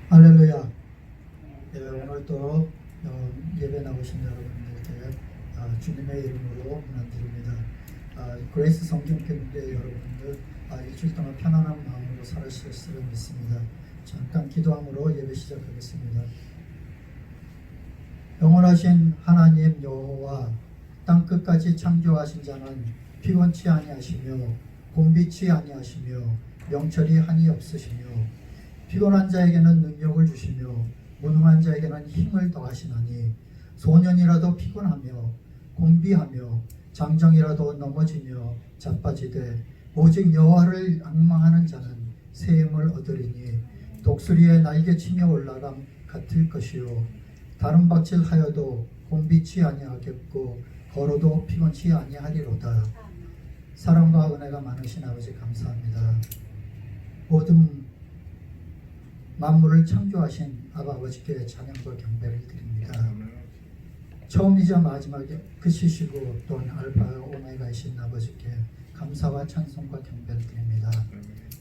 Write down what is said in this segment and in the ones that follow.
할렐루야. 예, 오늘도 예배 나오신 여러분들께 주님의 이름으로 문안드립니다. 그레이스 성경교회 여러분들 일주일 동안 편안한 마음으로 살아주셨으리라 믿습니다. 잠깐 기도함으로 예배 시작하겠습니다. 영원하신 하나님 여호와, 땅끝까지 창조하신 자는 피곤치 아니하시며 곤비치 아니하시며 명철이 한이 없으시며 피곤한 자에게는 능력을 주시며 무능한 자에게는 힘을 더하시나니 소년이라도 피곤하며 곤비하며 장정이라도 넘어지며 자빠지되 오직 여호와를 앙망하는 자는 새 힘을 얻으리니 독수리의 날개치며 올라감 같을 것이요 다른 박질하여도 곤비치 아니하겠고 걸어도 피곤치 아니하리로다. 사랑과 은혜가 많으신 아버지 감사합니다. 모든 만물을 창조하신 아버지께 찬양과 경배를 드립니다. 처음이자 마지막에 끝이시고 또한 알파와 오메가이신 아버지께 감사와 찬송과 경배를 드립니다.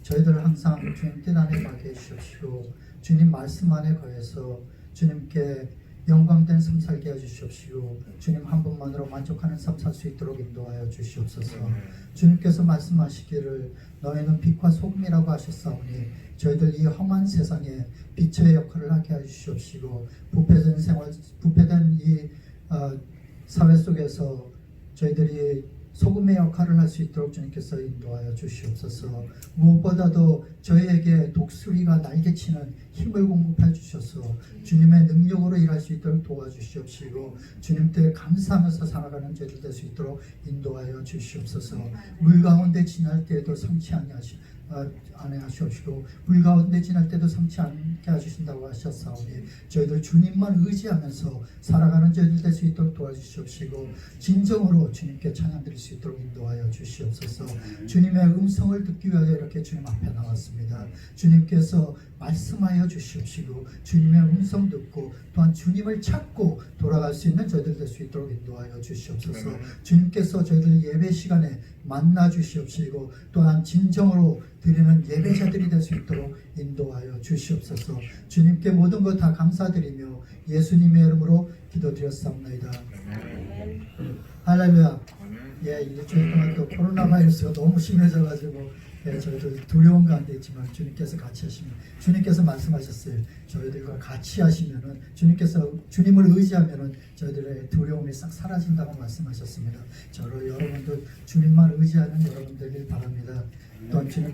저희들 항상 주님 뜻 안에 가게 해주시옵시고 주님 말씀 안에 거해서 주님께 영광된 삶 살게 해주시옵시고 주님 한 분만으로 만족하는 삶 살 수 있도록 인도하여 주시옵소서. 주님께서 말씀하시기를 너희는 빛과 소금이라고 하셨사오니 저희들 이 험한 세상에 빛의 역할을 하게 해주시옵시고 부패된 이 사회 속에서 저희들이 소금의 역할을 할 수 있도록 주님께서 인도하여 주시옵소서. 무엇보다도 저희에게 독수리가 날개치는 힘을 공급해 주셔서 주님의 능력으로 일할 수 있도록 도와주시옵시고 주님께 감사하면서 살아가는 저희들 될 수 있도록 인도하여 주시옵소서. 물 가운데 지날 때에도 상치 아니하시옵시고 물 가운데 지날 때도 상치 않게 해주신다고 하셨사오니 저희들 주님만 의지하면서 살아가는 저희들 될 수 있도록 도와주시옵시고 진정으로 주님께 찬양 드릴 수 있도록 인도하여 주시옵소서. 주님의 음성을 듣기 위하여 이렇게 주님 앞에 나왔습니다. 주님께서 말씀하여 주시옵시고 주님의 음성 듣고 또한 주님을 찾고 돌아갈 수 있는 저희들 될 수 있도록 인도하여 주시옵소서. 주님께서 저희들 예배 시간에 만나 주시옵시고 또한 진정으로 드리는 예배자들이 될 수 있도록 인도하여 주시옵소서. 주님께 모든 것 다 감사드리며 예수님의 이름으로 기도드렸사옵나이다. 할렐루야. 예, 일주일 동안 또 코로나 바이러스가 너무 심해져가지고 저희들 두려운 가운데 있지만 주님께서 같이 하시면 주님께서 말씀하셨어요. 저희들과 같이 하시면은 주님께서 주님을 의지하면은 저희들의 두려움이 싹 사라진다고 말씀하셨습니다. 저로 여러분들 주님만 의지하는 여러분들길 바랍니다. 또 주님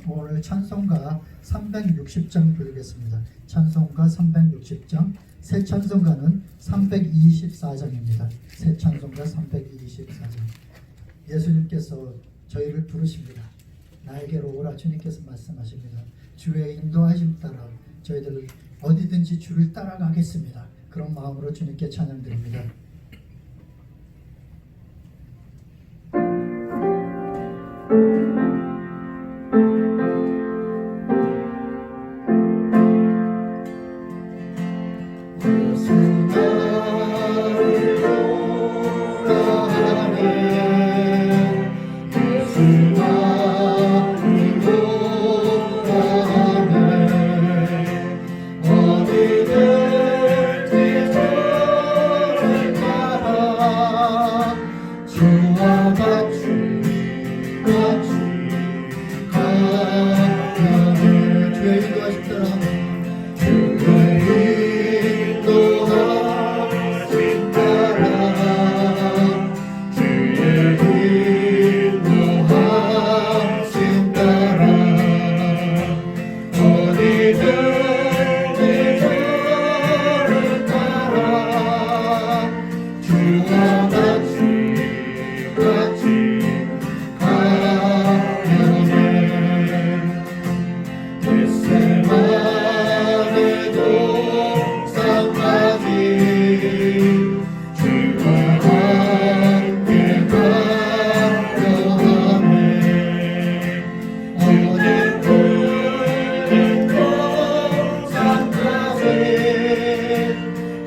오늘 찬송가 360장 부르겠습니다. 찬송가 360장, 새 찬송가는 324장입니다. 새 찬송가 324장. 예수님께서 저희를 부르십니다. 나에게로 오라 주님께서 말씀하십니다. 주의 인도하심 따라 저희들 어디든지 주를 따라가겠습니다. 그런 마음으로 주님께 찬양드립니다.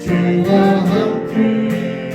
주와 함께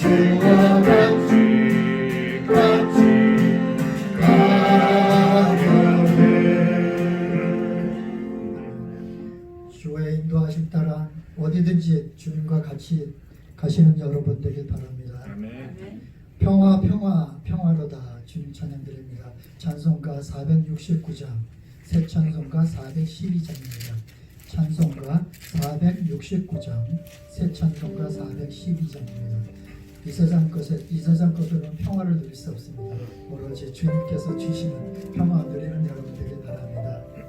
주와 같이 가려네. 주의 인도하심 따라 어디든지 주님과 같이 가시는 여러분 되길 바랍니다. 아멘. 평화 평화 평화로다. 주님 찬양드립니다. 찬송가 469장 새 찬송가 412장입니다. 찬송가 469장 새 찬송가 412장입니다. 이 세상 것으로는 평화를 누릴 수 없습니다. 오로지 주님께서 주시는 평화 누리는 여러분 되길 바랍니다. 내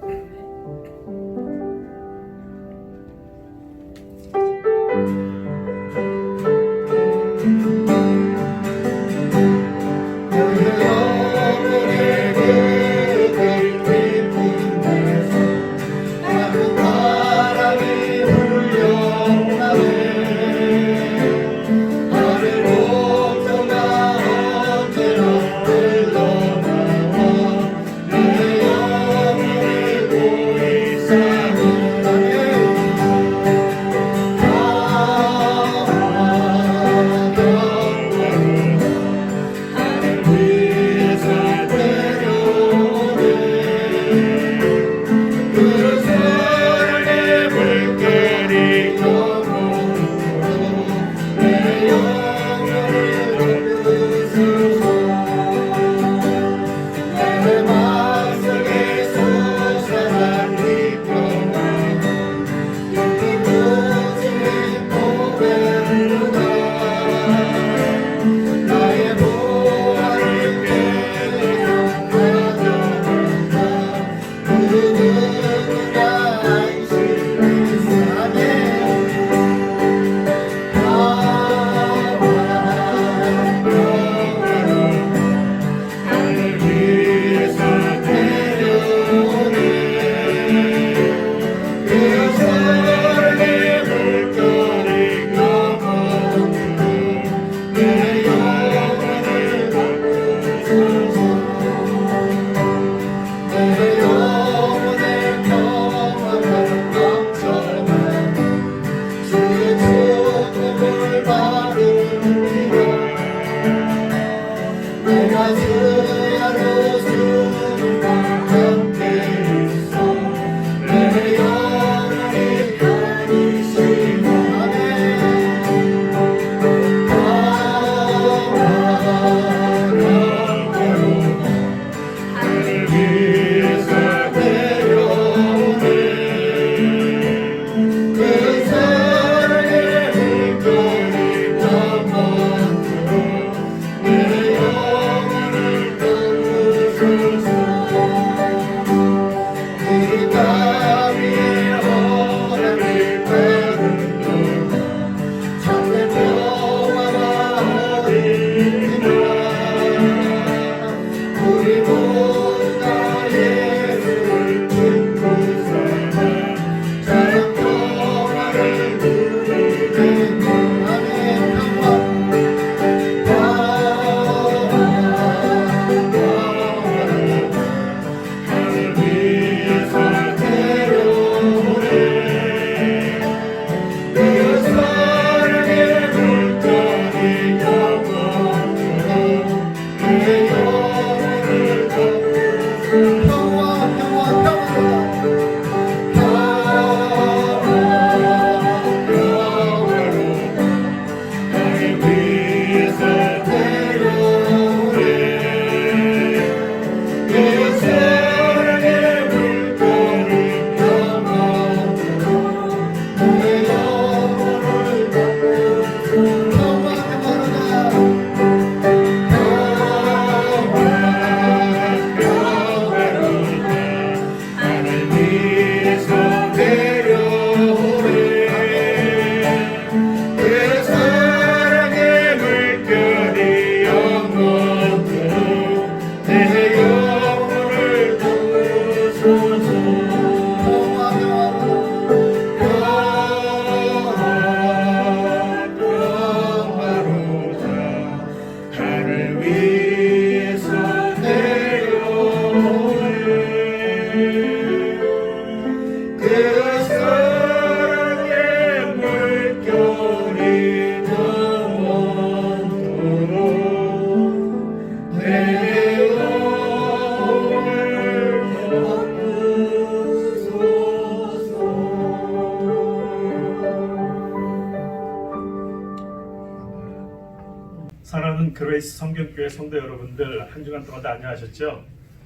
사랑하는 그레이스 성경교회 성도 여러분들, 한 주간 동안 다 안녕하셨죠?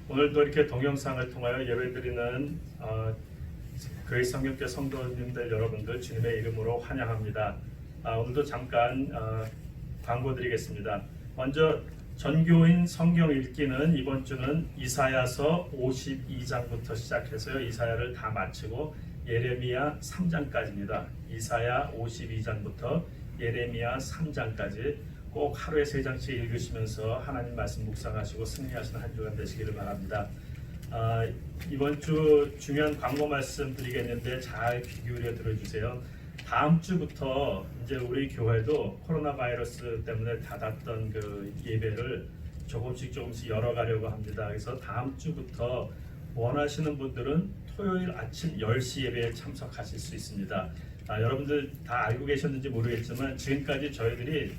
오늘도 이렇게 동영상을 통하여 예배드리는 그레이스 성경교회 성도님들 여러분들 주님의 이름으로 환영합니다. 오늘도 잠깐 광고 드리겠습니다. 먼저 전교인 성경 읽기는 이번 주는 이사야서 52장부터 시작해서요. 이사야를 다 마치고 예레미야 3장까지입니다. 이사야 52장부터 예레미야 3장까지 꼭 하루에 3장씩 읽으시면서 하나님 말씀 묵상하시고 승리하시는 한 주간 되시기를 바랍니다. 이번 주 중요한 광고 말씀 드리겠는데 잘 귀 기울여 들어주세요. 다음 주부터 이제 우리 교회도 코로나 바이러스 때문에 닫았던 그 예배를 조금씩 열어가려고 합니다. 그래서 다음 주부터 원하시는 분들은 토요일 아침 10시 예배에 참석하실 수 있습니다. 여러분들 다 알고 계셨는지 모르겠지만 지금까지 저희들이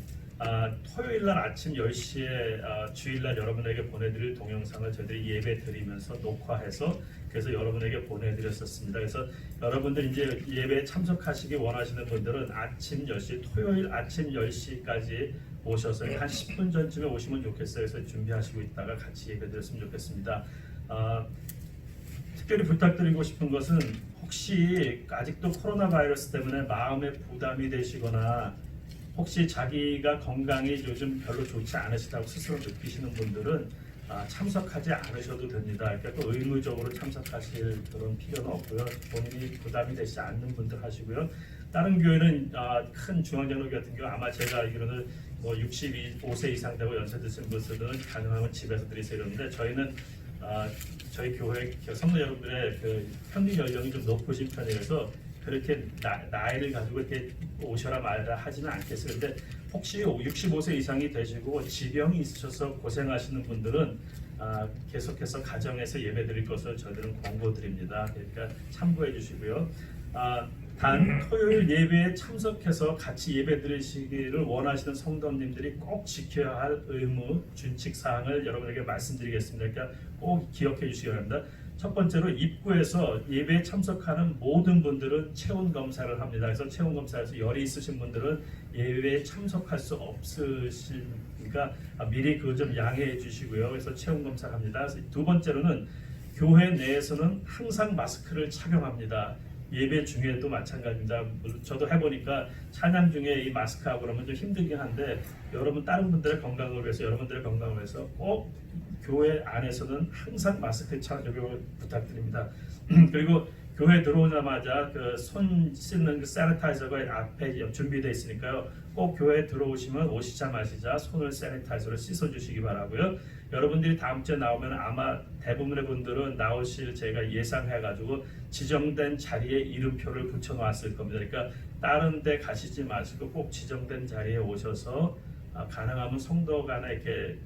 토요일날 아침 10시에 주일날 여러분에게 보내드릴 동영상을 저희들이 예배 드리면서 녹화해서 그래서 여러분에게 보내드렸었습니다. 그래서 여러분들 이제 예배에 참석하시기 원하시는 분들은 아침 10시 토요일 아침 10시까지 오셔서 한 10분 전쯤에 오시면 좋겠어요. 그래서 준비하시고 있다가 같이 예배 드렸으면 좋겠습니다. 특별히 부탁드리고 싶은 것은 혹시 아직도 코로나 바이러스 때문에 마음에 부담이 되시거나 혹시 자기가 건강이 요즘 별로 좋지 않으시다고 스스로 느끼시는 분들은 참석하지 않으셔도 됩니다. 그러니까 또 의무적으로 참석하실 그런 필요는 없고요. 본인이 부담이 되지 않는 분들 하시고요. 다른 교회는 큰 중앙장로 같은 경우 아마 제가 알기로는 65세 이상 되고 연세 드신 분들은 가능하면 집에서 드리세요. 그런데 저희는 저희 교회 성도 여러분들의 그 평균 연령이 좀 높으신 편이라서 그렇게 나이를 가지고 이렇게 오셔라 말라 하지는 않겠어요. 근데 혹시 65세 이상이 되시고 지병이 있으셔서 고생하시는 분들은 계속해서 가정에서 예배 드릴 것을 저희들은 권고드립니다. 그러니까 참고해 주시고요. 단 토요일 예배에 참석해서 같이 예배 드리시기를 원하시는 성도님들이 꼭 지켜야 할 의무, 준칙 사항을 여러분에게 말씀드리겠습니다. 그러니까 꼭 기억해 주시기 바랍니다. 첫 번째로 입구에서 예배에 참석하는 모든 분들은 체온 검사를 합니다. 그래서 체온 검사에서 열이 있으신 분들은 예배에 참석할 수 없으시니까 미리 그거 좀 양해해 주시고요. 그래서 체온 검사를 합니다. 두 번째로는 교회 내에서는 항상 마스크를 착용합니다. 예배 중에도 마찬가지입니다. 저도 해보니까 찬양 중에 이 마스크하고 그러면 좀 힘들긴 한데 여러분 다른 분들의 건강을 위해서 여러분들의 건강을 위해서 꼭 교회 안에서는 항상 마스크 착용을 부탁드립니다. 그리고 교회 들어오자마자 그 손 씻는 그 세니타이저가 앞에 준비되어 있으니까요. 꼭 교회 들어오시면 오시자마자 손을 세니타이저로 씻어주시기 바라고요. 여러분들이 다음 주에 나오면 아마 대부분의 분들은 나오실 제가 예상해가지고 지정된 자리에 이름표를 붙여놓았을 겁니다. 그러니까 다른 데 가시지 마시고 꼭 지정된 자리에 오셔서 가능하면 성도 간에 이렇게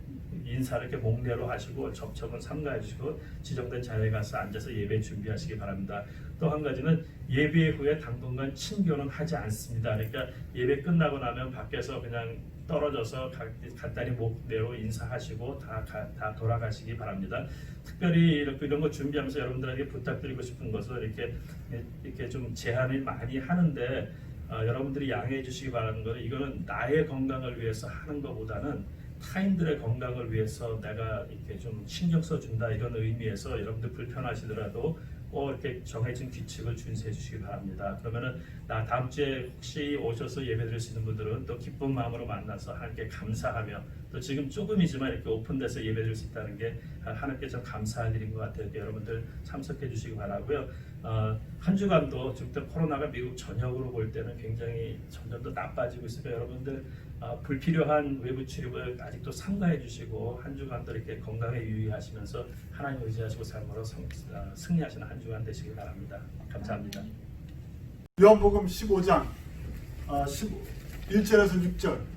인사를 이렇게 목례로 하시고 접촉은 삼가해 주시고 지정된 자리에 가서 앉아서 예배 준비하시기 바랍니다. 또 한 가지는 예배 후에 당분간 친교는 하지 않습니다. 그러니까 예배 끝나고 나면 밖에서 그냥 떨어져서 간단히 목례로 인사하시고 다 돌아가시기 바랍니다. 특별히 이런 거 준비하면서 여러분들에게 부탁드리고 싶은 것은 이렇게 좀 제한을 많이 하는데 여러분들이 양해해 주시기 바라는 것은 이거는 나의 건강을 위해서 하는 것보다는 타인들의 건강을 위해서 내가 이렇게 좀 신경 써준다 이런 의미에서 여러분들 불편하시더라도 꼭 이렇게 정해진 규칙을 준수해 주시기 바랍니다. 그러면은 다음 주에 혹시 오셔서 예배드릴 수 있는 분들은 또 기쁜 마음으로 만나서 하나님께 감사하며 또 지금 조금이지만 이렇게 오픈돼서 예배드릴 수 있다는 게 하나님께 좀 감사할 일인 것 같아요. 여러분들 참석해 주시기 바라고요. 한 주간도 지금 코로나가 미국 전역으로 볼 때는 굉장히 점점 더 나빠지고 있으니까 여러분들 불필요한 외부 출입을 아직도 삼가해 주시고 한 주간도 이렇게 건강에 유의하시면서 하나님 의지하시고 삶으로 승리하시는 한 주간 되시기 바랍니다. 감사합니다. 요한복음 15장 1절에서 6절.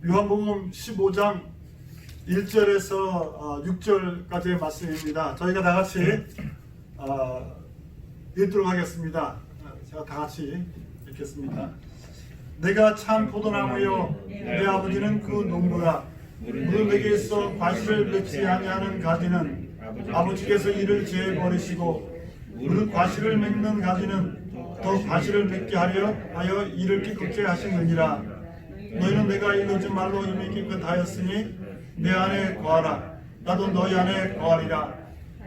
요한복음 15장 1절에서 6절까지의 말씀입니다. 저희가 다 같이 읽도록 하겠습니다. 제가 다 같이 읽겠습니다. 내가 참 포도나무요 내 아버지는 그 농부라. 무덤에게서 과실을 맺지 아니하는 가지는 아버지께서 이를 제버리시고 무릇 과실을 맺는 가지는 더 과실을 맺게 하여 이를 깨끗게 하시느니라. 너희는 내가 이르지 말로 이미 깨끗하였으니 내 안에 거하라. 나도 너희 안에 거하리라.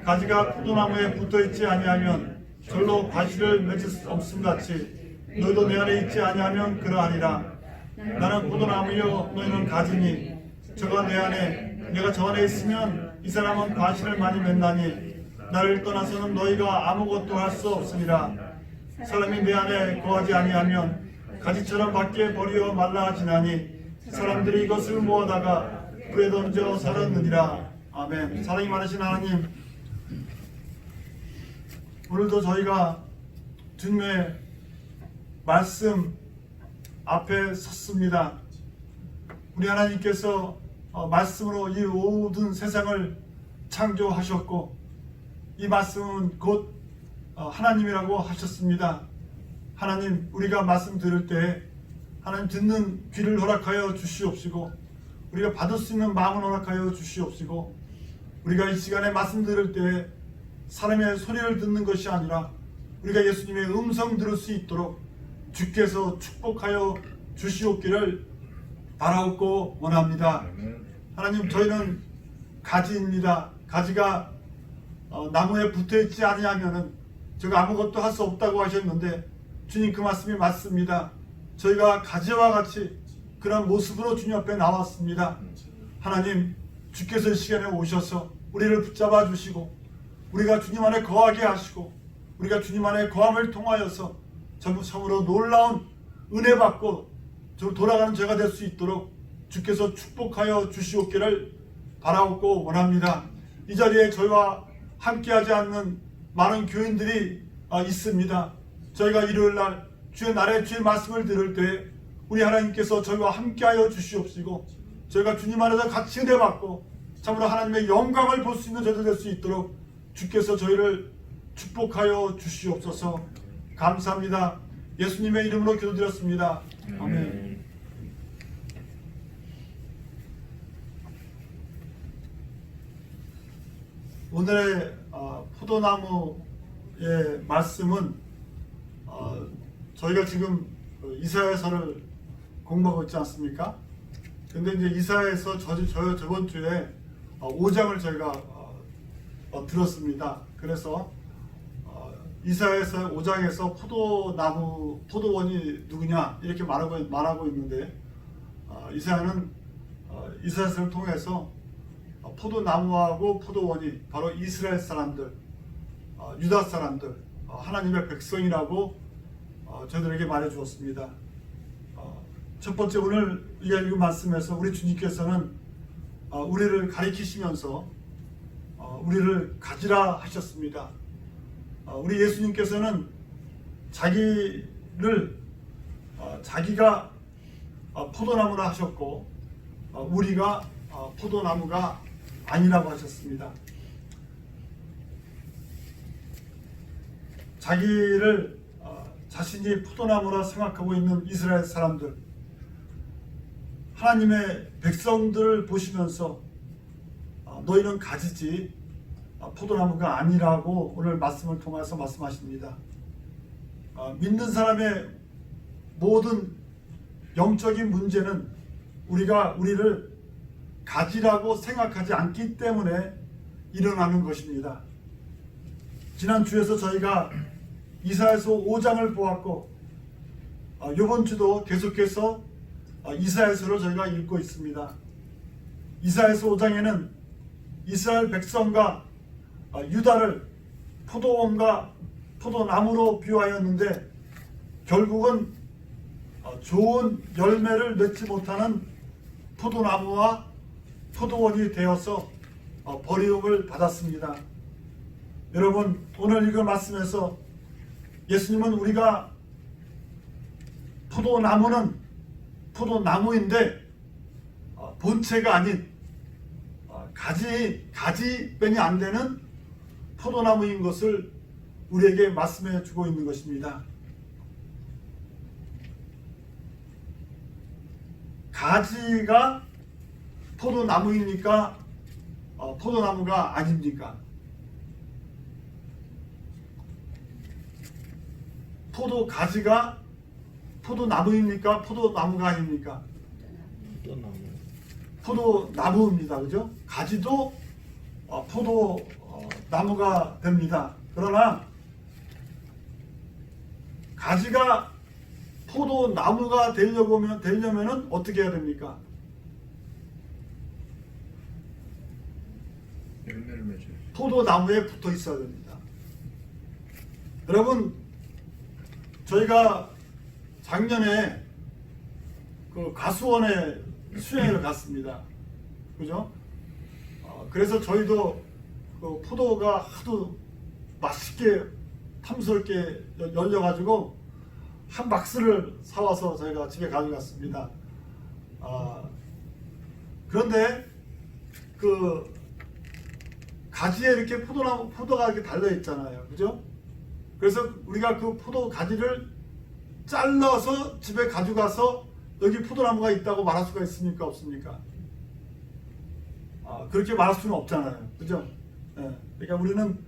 가지가 포도나무에 붙어있지 아니하면 절로 과실을 맺을 수 없음같이 너희도 내 안에 있지 아니하면 그러하리라. 나는 포도나무요 너희는 가지니 저가 내 안에 내가 저 안에 있으면 이 사람은 과실을 많이 맺나니 나를 떠나서는 너희가 아무것도 할 수 없으니라. 사람이 내 안에 거하지 아니하면 가지처럼 밖에 버리어 말라지나니 사람들이 이것을 모아다가 불에 던져 살았느니라. 아멘. 사랑이 많으신 하나님, 오늘도 저희가 주님의 말씀 앞에 섰습니다. 우리 하나님께서 말씀으로 이 모든 세상을 창조하셨고 이 말씀은 곧 하나님이라고 하셨습니다. 하나님, 우리가 말씀 들을 때 하나님 듣는 귀를 허락하여 주시옵시고 우리가 받을 수 있는 마음을 허락하여 주시옵시고 우리가 이 시간에 말씀 들을 때 사람의 소리를 듣는 것이 아니라 우리가 예수님의 음성 들을 수 있도록 주께서 축복하여 주시옵기를 바라옵고 원합니다. 하나님, 저희는 가지입니다. 가지가 나무에 붙어있지 아니하면은 저가 아무것도 할 수 없다고 하셨는데 주님 그 말씀이 맞습니다. 저희가 가지와 같이 그런 모습으로 주님 앞에 나왔습니다. 하나님, 주께서 이 시간에 오셔서 우리를 붙잡아 주시고 우리가 주님 안에 거하게 하시고 우리가 주님 안에 거함을 통하여서 참으로 놀라운 은혜 받고 돌아가는 죄가 될 수 있도록 주께서 축복하여 주시옵기를 바라옵고 원합니다. 이 자리에 저희와 함께하지 않는 많은 교인들이 있습니다. 저희가 일요일날 주의 날에 주의 말씀을 들을 때 우리 하나님께서 저희와 함께하여 주시옵시고 저희가 주님 안에서 같이 은혜 받고 참으로 하나님의 영광을 볼 수 있는 저희들 될 수 있도록 주께서 저희를 축복하여 주시옵소서. 감사합니다. 예수님의 이름으로 기도드렸습니다. 아멘. 오늘의 포도나무의 말씀은 저희가 지금 이사야서를 공부하고 있지 않습니까? 근데 이제 이사야서 저번 주에 5장을 저희가 들었습니다. 그래서 이사야서 5장에서 포도원이 누구냐 이렇게 말하고 있는데 이사야는 이사야서를 통해서 포도나무하고 포도원이 바로 이스라엘 사람들, 유다 사람들, 하나님의 백성이라고 저희들에게 말해주었습니다. 첫 번째 오늘 우리가 읽은 말씀에서 우리 주님께서는 우리를 가리키시면서 우리를 가지라 하셨습니다. 우리 예수님께서는 자기가 포도나무라 하셨고 우리가 포도나무가 아니라고 하셨습니다. 자신이 포도나무라 생각하고 있는 이스라엘 사람들, 하나님의 백성들을 보시면서 너희는 가지지 포도나무가 아니라고 오늘 말씀을 통해서 말씀하십니다. 믿는 사람의 모든 영적인 문제는 우리를 가지라고 생각하지 않기 때문에 일어나는 것입니다. 지난 주에서 저희가 이사야서 5장을 보았고 이번 주도 계속해서 이사야서를 저희가 읽고 있습니다. 이사야서 5장에는 이스라엘 백성과 유다를 포도원과 포도나무로 비유하였는데 결국은 좋은 열매를 맺지 못하는 포도나무와 포도원이 되어서 버림을 받았습니다. 여러분, 오늘 읽은 말씀에서 예수님은 우리가 포도나무인데 본체가 아닌 가지변이 안 되는 포도나무인 것을 우리에게 말씀해 주고 있는 것입니다. 가지가 포도나무입니까? 포도나무가 아닙니까? 포도 가지가 포도나무입니까? 포도나무가 아닙니까? 포도나무입니다. 그죠? 가지도 포도나무가 됩니다. 그러나 가지가 포도나무가 되려면은 어떻게 해야 됩니까? 열매를 맺어요. 포도나무에 붙어 있어야 됩니다. 여러분, 저희가 작년에 그 가수원에 수행을 갔습니다. 그죠? 그래서 저희도 그 포도가 하도 맛있게 탐스럽게 열려가지고 한 박스를 사와서 저희가 집에 가져갔습니다. 그런데 그 가지에 이렇게 포도가 이렇게 달려 있잖아요. 그죠? 그래서 우리가 그 포도 가지를 잘라서 집에 가져가서 여기 포도나무가 있다고 말할 수가 있습니까? 없습니까? 그렇게 말할 수는 없잖아요. 그죠? 예. 그러니까 우리는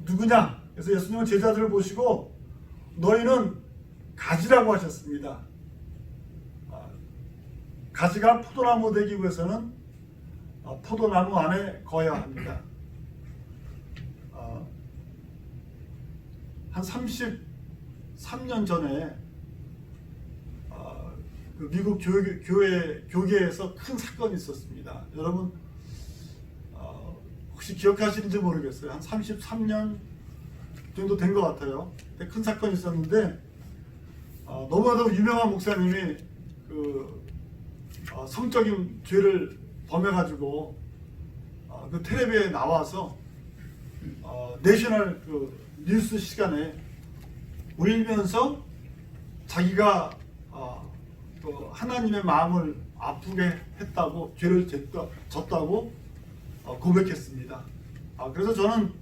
누구냐? 그래서 예수님은 제자들을 보시고 너희는 가지라고 하셨습니다. 가지가 포도나무 되기 위해서는 포도나무 안에 거해야 합니다. 한 33년 전에 그 미국 교계에서 큰 사건이 있었습니다. 여러분 혹시 기억하시는지 모르겠어요. 한 33년 정도 된 것 같아요. 큰 사건이 있었는데 너무나도 유명한 목사님이 그 성적인 죄를 범해가지고 그 텔레비에 나와서 내셔널 그 뉴스 시간에 울면서 자기가 그 하나님의 마음을 아프게 했다고 죄를 졌다고 고백했습니다. 그래서 저는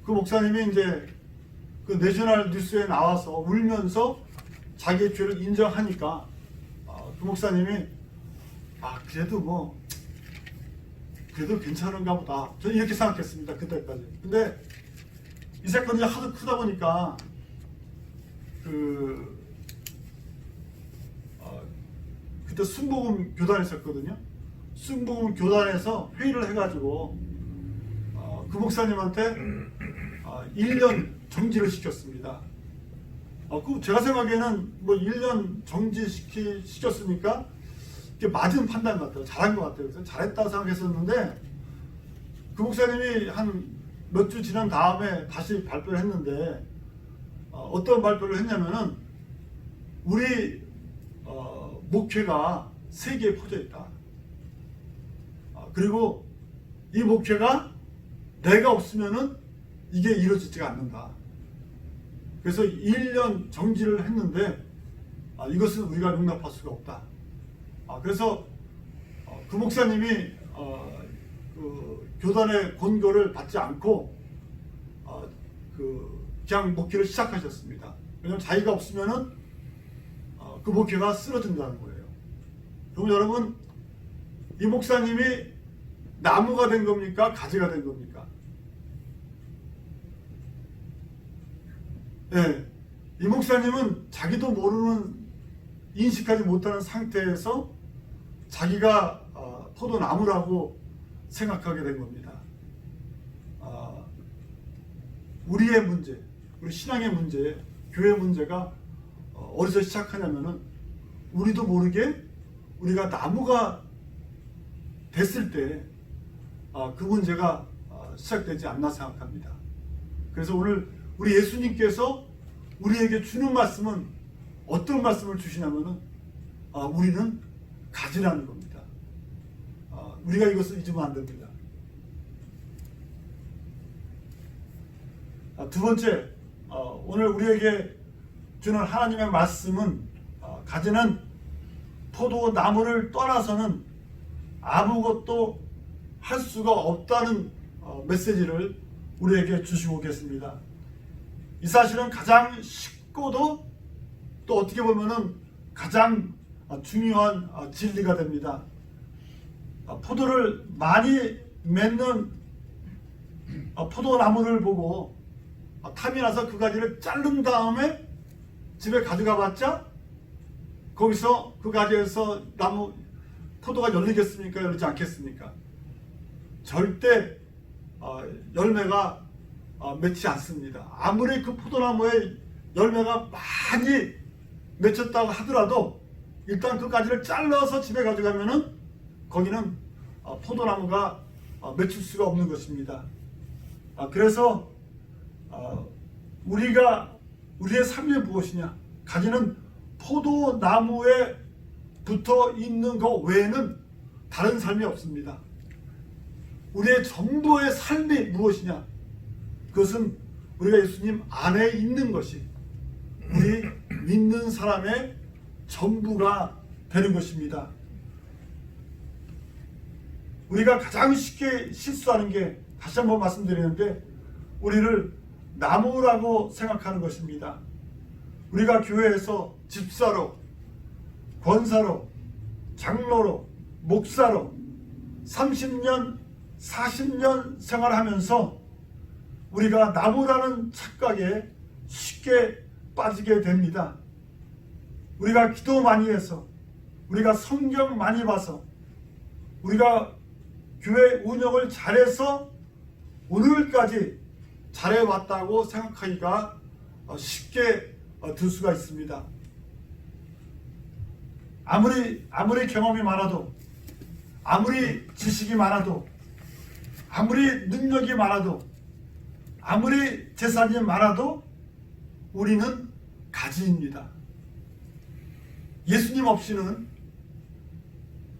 그 목사님이 이제 그 내셔널 뉴스에 나와서 울면서 자기의 죄를 인정하니까 그 목사님이 그래도 괜찮은가 보다. 저는 이렇게 생각했습니다. 그때까지. 근데 이 사건이 하도 크다 보니까 그때 순복음 교단에 있었거든요. 순복음 교단에서 회의를 해가지고 그 목사님한테 1년 정지를 시켰습니다. 제가 생각에는 뭐 1년 정지시켰으니까 이게 맞은 판단 같아요. 잘한 것 같아요. 그래서 잘했다고 생각했었는데 그 목사님이 한 몇 주 지난 다음에 다시 발표를 했는데 어떤 발표를 했냐면은 우리 목회가 세계에 퍼져 있다. 그리고 이 목회가 내가 없으면은 이게 이루어지지가 않는다. 그래서 1년 정지를 했는데 이것은 우리가 용납할 수가 없다. 그래서 그 목사님이 그 교단의 권고를 받지 않고 그냥 목회를 시작하셨습니다. 왜냐하면 자기가 없으면은 그 목회가 쓰러진다는 거예요. 그럼 여러분, 이 목사님이 나무가 된 겁니까? 가지가 된 겁니까? 네, 이 목사님은 자기도 모르는, 인식하지 못하는 상태에서 자기가 포도나무라고 생각하게 된 겁니다. 우리의 문제, 우리 신앙의 문제, 교회 문제가 어디서 시작하냐면은 우리도 모르게 우리가 나무가 됐을 때 그 문제가 시작되지 않나 생각합니다. 그래서 오늘 우리 예수님께서 우리에게 주는 말씀은 어떤 말씀을 주시냐면은 우리는 가지라는 겁니다. 우리가 이것을 잊으면 안 됩니다. 두 번째, 오늘 우리에게 주는 하나님의 말씀은 가지는 포도나무를 떠나서는 아무것도 할 수가 없다는 메시지를 우리에게 주시고 계십니다. 이 사실은 가장 쉽고도 또 어떻게 보면은 가장 중요한 진리가 됩니다. 포도를 많이 맺는 포도나무를 보고 탐이 나서 그 가지를 자른 다음에 집에 가져가 봤자 거기서 그 가지에서 포도가 열리겠습니까? 열리지 않겠습니까? 절대 열매가 맺지 않습니다. 아무리 그 포도나무에 열매가 많이 맺혔다고 하더라도 일단 그 가지를 잘라서 집에 가져가면은 거기는 포도나무가 맺힐 수가 없는 것입니다. 그래서 우리의 삶이 무엇이냐? 가지는 포도나무에 붙어 있는 것 외에는 다른 삶이 없습니다. 우리의 전부의 삶이 무엇이냐? 그것은 우리가 예수님 안에 있는 것이 우리 믿는 사람의 전부가 되는 것입니다. 우리가 가장 쉽게 실수하는 게 다시 한번 말씀드리는데 우리를 나무라고 생각하는 것입니다. 우리가 교회에서 집사로, 권사로, 장로로, 목사로 30년, 40년 생활하면서 우리가 나무라는 착각에 쉽게 빠지게 됩니다. 우리가 기도 많이 해서, 우리가 성경 많이 봐서, 우리가 교회 운영을 잘해서 오늘까지 잘해왔다고 생각하기가 쉽게 들 수가 있습니다. 아무리 경험이 많아도, 아무리 지식이 많아도, 아무리 능력이 많아도, 아무리 재산이 많아도 우리는 가지입니다. 예수님 없이는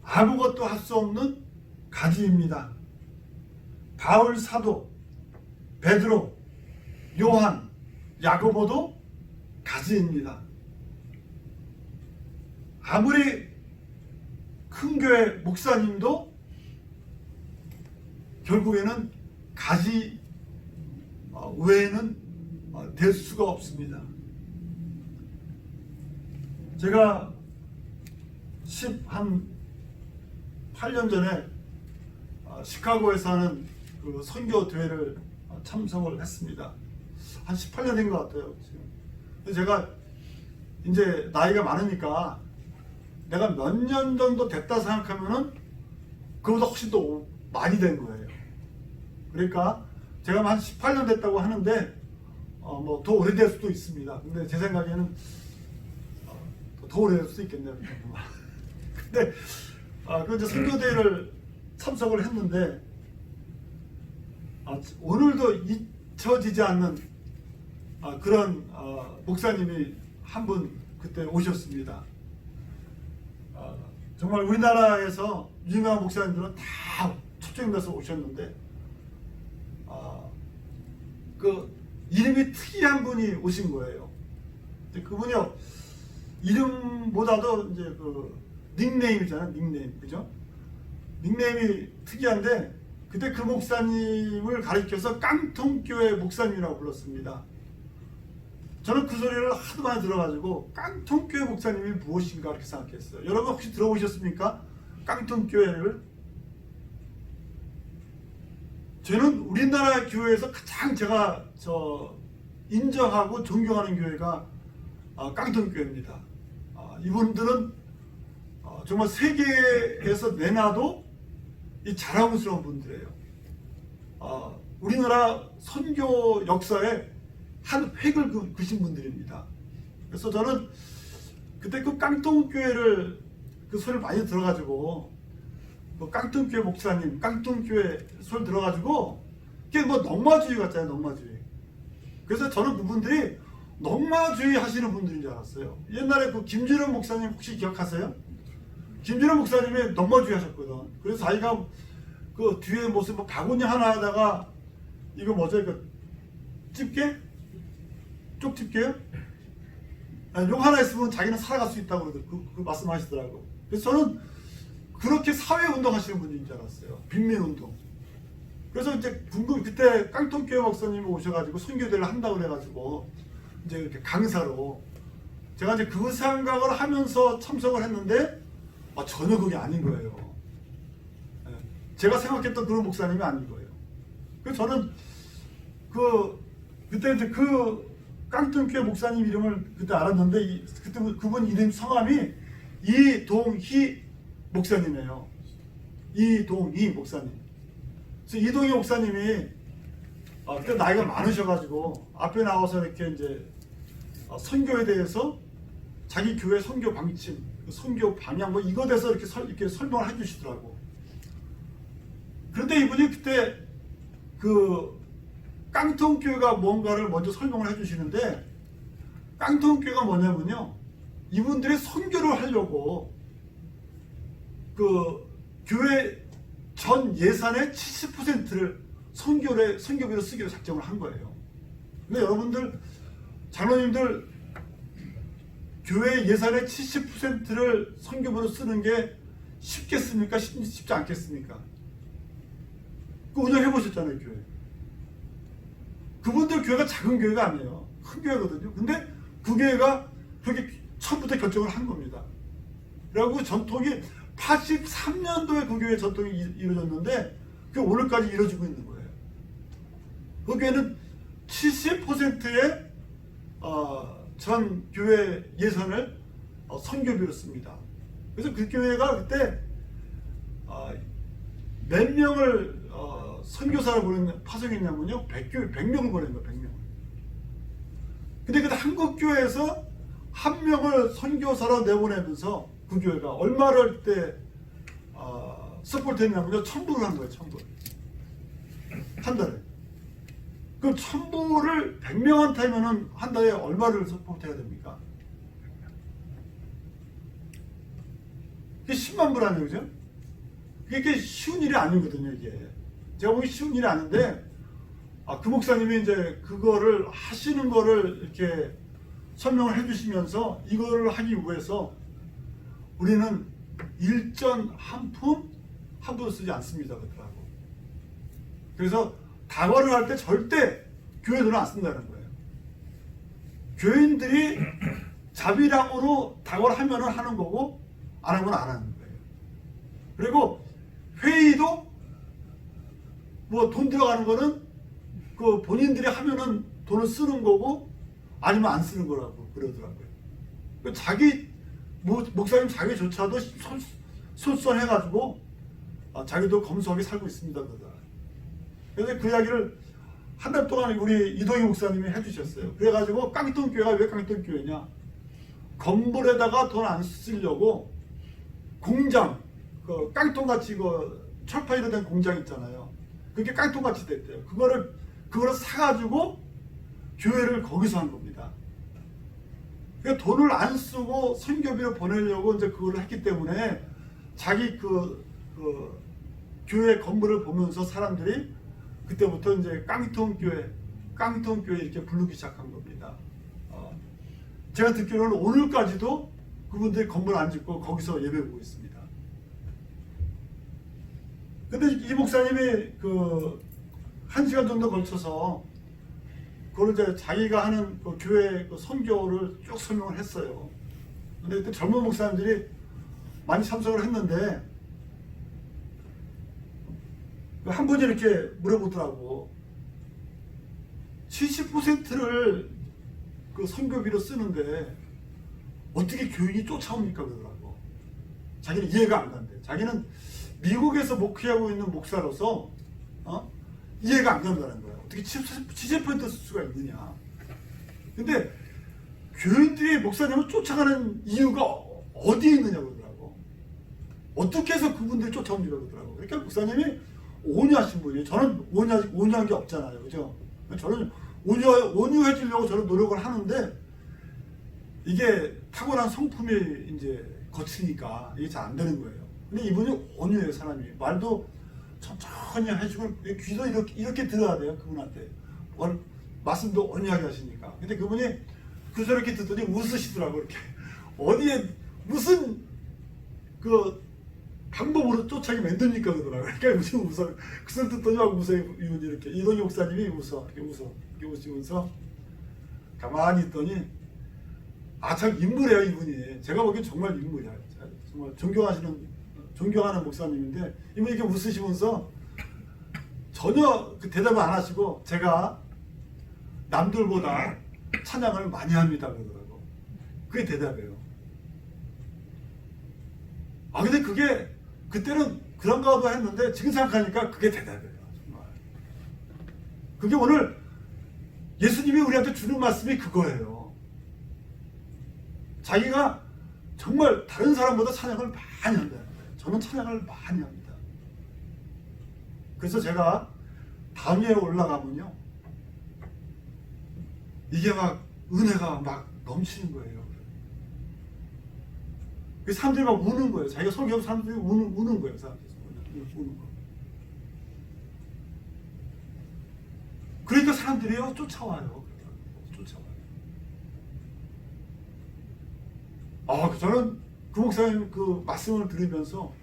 아무것도 할 수 없는 가지입니다. 바울 사도, 베드로, 요한, 야고보도 가지입니다. 아무리 큰 교회 목사님도 결국에는 가지 외에는 될 수가 없습니다. 제가 8년 전에 시카고에서 하는 그 선교 대회를 참석을 했습니다. 한 18년 된 것 같아요. 지금. 제가 이제 나이가 많으니까 내가 몇 년 정도 됐다 생각하면은 그보다 훨씬 더 많이 된 거예요. 그러니까 제가 한 18년 됐다고 하는데 뭐 더 오래될 수도 있습니다. 근데 제 생각에는 더 오래될 수도 있겠네요. 근데 그 이제 선교대회를 참석을 했는데 오늘도 잊혀지지 않는 그런 목사님이 한 분 그때 오셨습니다. 정말 우리나라에서 유명한 목사님들은 다 초청돼서 오셨는데 그 이름이 특이한 분이 오신 거예요. 그분이요, 이름보다도 이제 그 닉네임이잖아요. 닉네임, 그죠? 닉네임이 특이한데 그때 그 목사님을 가리켜서 깡통교회 목사님이라고 불렀습니다. 저는 그 소리를 하도 많이 들어가지고 깡통교회 목사님이 무엇인가 이렇게 생각했어요. 여러분 혹시 들어보셨습니까? 깡통교회를? 저는 우리나라 교회에서 가장 제가 인정하고 존경하는 교회가 깡통교회입니다. 이분들은 정말 세계에서 내놔도 이 자랑스러운 분들이에요. 우리나라 선교 역사에 한 획을 그신 분들입니다. 그래서 저는 그때 그 깡통교회를 그 소리를 많이 들어가지고 뭐 깡통교회 목사님, 깡통교회 소리 들어가지고 그게 뭐 넉마주의 같잖아요, 넉마주의. 그래서 저는 그분들이 넉마주의 하시는 분들인 줄 알았어요. 옛날에 그 김준호 목사님 혹시 기억하세요? 김준호 목사님이 넉마주의 하셨거든. 그래서 자기가 그 뒤에 무슨 뭐 바구니 하나 하다가 이거 뭐죠? 이거 집게? 쪽집게요? 용 하나 있으면 자기는 살아갈 수 있다고 그 말씀하시더라고. 그래서 저는 그렇게 사회운동 하시는 분인 줄 알았어요. 빈민운동. 그래서 이제 그때 깡통교회 목사님이 오셔가지고 선교대를 한다고 그래가지고 이제 이렇게 강사로 제가 이제 그 생각을 하면서 참석을 했는데 전혀 그게 아닌 거예요. 예, 제가 생각했던 그런 목사님이 아닌 거예요. 그래서 저는 그때 이제 그 깡통교회 목사님 이름을 그때 알았는데 그때 그분 이름 성함이 이동희 목사님이에요. 이동희 목사님. 그래서 이동희 목사님이 그때 나이가 많으셔가지고 앞에 나와서 이렇게 이제 선교에 대해서 자기 교회 선교 방침, 선교 방향 뭐 이거 대해서 이렇게 설명을 해주시더라고. 그런데 이분이 그때 그 깡통교회가 뭔가를 먼저 설명을 해주시는데 깡통교회가 뭐냐면요, 이분들이 선교를 하려고 그 교회 전 예산의 70%를 선교비로 쓰기로 작정을 한 거예요. 근데 여러분들 장로님들 교회 예산의 70%를 선교비로 쓰는 게 쉽겠습니까? 쉽지 않겠습니까? 그 운영해 보셨잖아요, 교회. 그분들 교회가 작은 교회가 아니에요. 큰 교회거든요. 근데 그 교회가 그렇게 처음부터 결정을 한 겁니다. 그리고 전통이 83년도에 그 교회 전통이 이루어졌는데 그 오늘까지 이루어지고 있는 거예요. 그 교회는 70%의 전 교회 예산을 선교비로 씁니다. 그래서 그 교회가 그때 몇 명을 선교사를 파송했냐면요, 100명을 보낸 거예요. 100명. 근데 그때 한국교회에서 한 명을 선교사로 내보내면서 그 교회가 얼마를 그때 서포트 했냐면요, 1000불을 한 거예요. 1000불 한 달에. 그럼 1000불을 100명한테 하면은 한 달에 얼마를 서포트 해야 됩니까? 그게 10만 불 아니에요, 그죠? 그게 쉬운 일이 아니거든요, 이게. 제가 보기 쉬운 일이 아닌데, 그 목사님이 이제 그거를 하시는 거를 이렇게 설명을 해주시면서 이거를 하기 위해서 우리는 일전 한 푼 함부로 쓰지 않습니다, 그러더라고. 그래서 다과를 할 때 절대 교회 돈을 안 쓴다는 거예요. 교인들이 자비량으로 다과를 하면은 하는 거고 안 하면 안 하는 거예요. 그리고 회의도 뭐 돈 들어가는 거는 그 본인들이 하면은 돈을 쓰는 거고 아니면 안 쓰는 거라고 그러더라고요. 자기 목사님 자기조차도 솔선해가지고 자기도 검소하게 살고 있습니다, 그러더라고요. 그래서 그 이야기를 한 달 동안 우리 이동희 목사님이 해주셨어요. 그래가지고 깡통교회가 왜 깡통교회냐? 건물에다가 돈 안 쓰려고 공장, 그 깡통같이 그 철파이로 된 공장 있잖아요. 그게 깡통같이 됐대요. 그거를 사가지고 교회를 거기서 한 겁니다. 그러니까 돈을 안 쓰고 선교비로 보내려고 이제 그걸 했기 때문에 자기 그 교회 건물을 보면서 사람들이 그때부터 이제 깡통교회 이렇게 부르기 시작한 겁니다. 제가 듣기로는 오늘까지도 그분들이 건물 안 짓고 거기서 예배하고 있습니다. 근데 이 목사님이 그 1시간 정도 걸쳐서 그걸 이제 자기가 하는 그 교회 그 선교를 쭉 설명을 했어요. 근데 그때 젊은 목사님들이 많이 참석을 했는데 한 분이 이렇게 물어보더라고. 70%를 그 선교비로 쓰는데 어떻게 교인이 쫓아옵니까? 그러더라고. 자기는 이해가 안 간대. 자기는 미국에서 목회하고 있는 목사로서 이해가 안 간다는 거야. 어떻게 70% 쓸 수가 있느냐. 근데 교인들이 목사님을 쫓아가는 이유가 어디에 있느냐고 그러더라고. 어떻게 해서 그분들이 쫓아옵니까? 그러더라고. 그러니까 목사님이 온유하신 분이에요. 저는 온유한 게 없잖아요. 그죠? 저는 온유해지려고 저는 노력을 하는데 이게 타고난 성품이 이제 거치니까 이게 잘 안 되는 거예요. 근데 이분이 온유해요, 사람이. 말도 천천히 해주고 귀도 이렇게 들어야 돼요, 그분한테. 말씀도 온유하게 하시니까. 근데 그분이 저렇게 듣더니 웃으시더라고, 이렇게. 어디에 무슨 그 방법으로 쫓아게 만듭니까? 그러더라고요. 그러니까 무슨 웃어. 그 소리 듣더니 막 웃어요. 이렇게. 이동희 목사님이 웃어. 이렇게 웃으면서 가만히 있더니 참 인물이에요, 이분이. 제가 보기엔 정말 인물이야. 정말 존경하는 목사님인데 이분이 이렇게 웃으시면서 전혀 그 대답을 안 하시고 제가 남들보다 찬양을 많이 합니다 그러더라고. 그게 대답이에요. 근데 그게 그때는 그런가 보다 했는데 지금 생각하니까 그게 대답이에요. 정말. 그게 오늘 예수님이 우리한테 주는 말씀이 그거예요. 자기가 정말 다른 사람보다 찬양을 많이 한다는 거예요. 저는 찬양을 많이 합니다. 그래서 제가 단위에 올라가면요, 이게 막 은혜가 막 넘치는 거예요. 사람들이 막 우는 거예요. 자기가 설교하면 사람들이 우는 거예요. 사람들이 우는 거. 그러니까 사람들이요 쫓아와요. 저는 그 목사님 그 말씀을 들으면서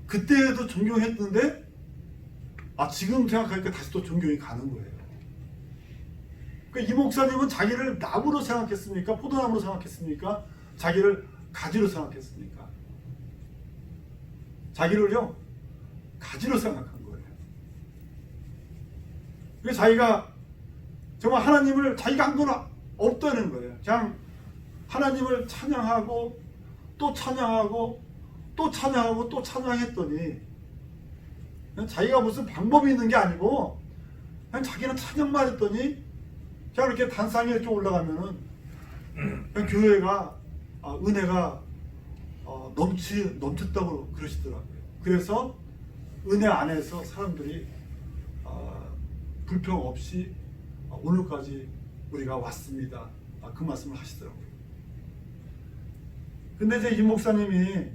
그때도 존경했는데 지금 생각하니까 다시 또 존경이 가는 거예요. 이 목사님은 자기를 나무로 생각했습니까? 포도나무로 생각했습니까? 자기를 가지로 생각했습니까? 자기를요 가지로 생각한 거예요. 그래서 자기가 정말 하나님을 자기가 한 건 없다는 거예요. 그냥 하나님을 찬양하고 또 찬양하고 또 찬양하고 또 찬양했더니 자기가 무슨 방법이 있는 게 아니고 그냥 자기는 찬양만 했더니 그냥 이렇게 단상에 이렇게 올라가면은 그냥 교회가 은혜가 넘쳤다고 그러시더라고요. 그래서 은혜 안에서 사람들이 불평 없이 오늘까지 우리가 왔습니다. 그 말씀을 하시더라고요. 근데 이제 이 목사님이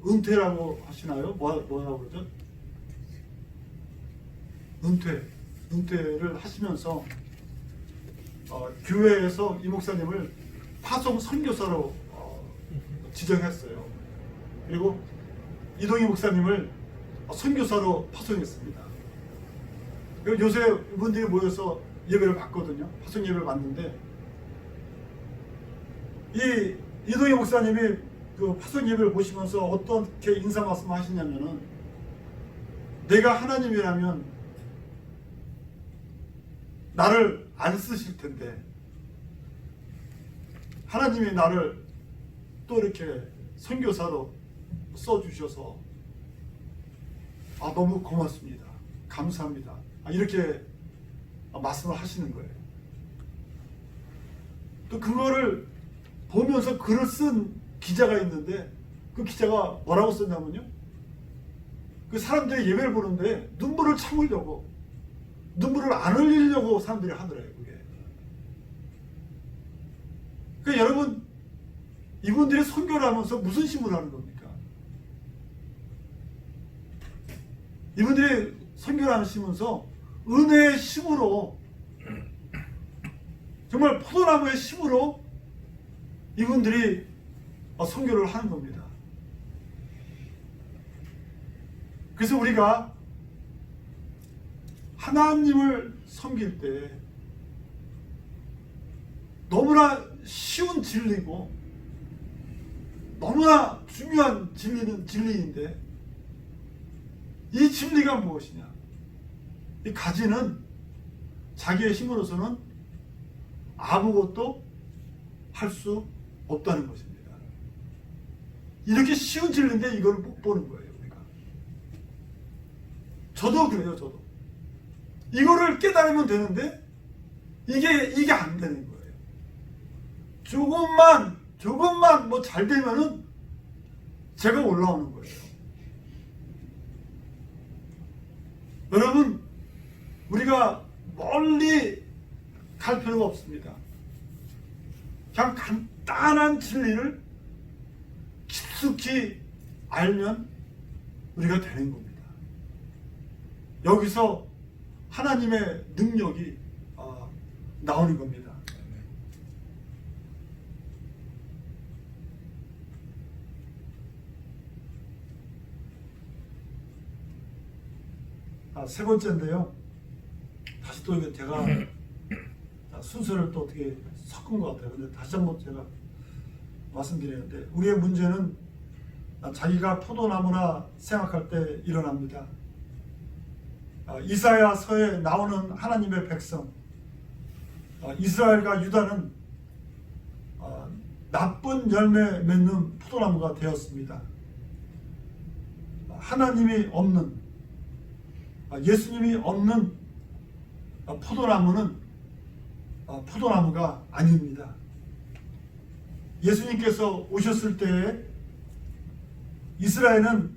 은퇴라고 하시나요? 뭐라고 그러죠? 은퇴를 하시면서 교회에서 이 목사님을 파송 선교사로 지정했어요. 그리고 이동희 목사님을 선교사로 파송했습니다. 그리고 요새 이분들이 모여서 예배를 받거든요. 파송 예배를 받는데 이 이동희 목사님이 그 파송 예배를 보시면서 어떻게 인사 말씀을 하시냐면은 내가 하나님이라면 나를 안 쓰실 텐데 하나님이 나를 또 이렇게 선교사로 써주셔서 너무 고맙습니다. 감사합니다. 이렇게 말씀을 하시는 거예요. 또 그거를 보면서 글을 쓴 기자가 있는데 그 기자가 뭐라고 썼냐면요. 그 사람들이 예배를 보는데 눈물을 참으려고 눈물을 안 흘리려고 사람들이 하더래요. 그게. 그러니까 여러분 이분들이 선교를 하면서 무슨 힘을 하는 겁니까? 이분들이 선교를 하시면서 은혜의 힘으로 정말 포도나무의 힘으로 이분들이 선교를 하는 겁니다. 그래서 우리가 하나님을 섬길 때 너무나 쉬운 진리고 너무나 중요한 진리는 진리인데 이 진리가 무엇이냐? 이 가지는 자기의 힘으로서는 아무것도 할 수 없다는 것입니다. 이렇게 쉬운 진리인데 이걸 못 보는 거예요, 우리가. 저도 그래요, 저도. 이거를 깨달으면 되는데 이게 안 되는 거예요. 조금만 뭐 잘 되면은 제가 올라오는 거예요. 여러분, 우리가 멀리 갈 필요가 없습니다. 그냥 간단한 진리를 깊숙이 알면 우리가 되는 겁니다. 여기서 하나님의 능력이 나오는 겁니다. 세 번째인데요. 다시 또 이게 제가 순서를 또 어떻게 섞은 것 같아요. 근데 다시 한번 제가 말씀드리는데 우리의 문제는 자기가 포도나무나 생각할 때 일어납니다. 이사야서에 나오는 하나님의 백성 이스라엘과 유다는 나쁜 열매 맺는 포도나무가 되었습니다. 하나님이 없는 예수님이 없는 포도나무는 포도나무가 아닙니다. 예수님께서 오셨을 때에 이스라엘은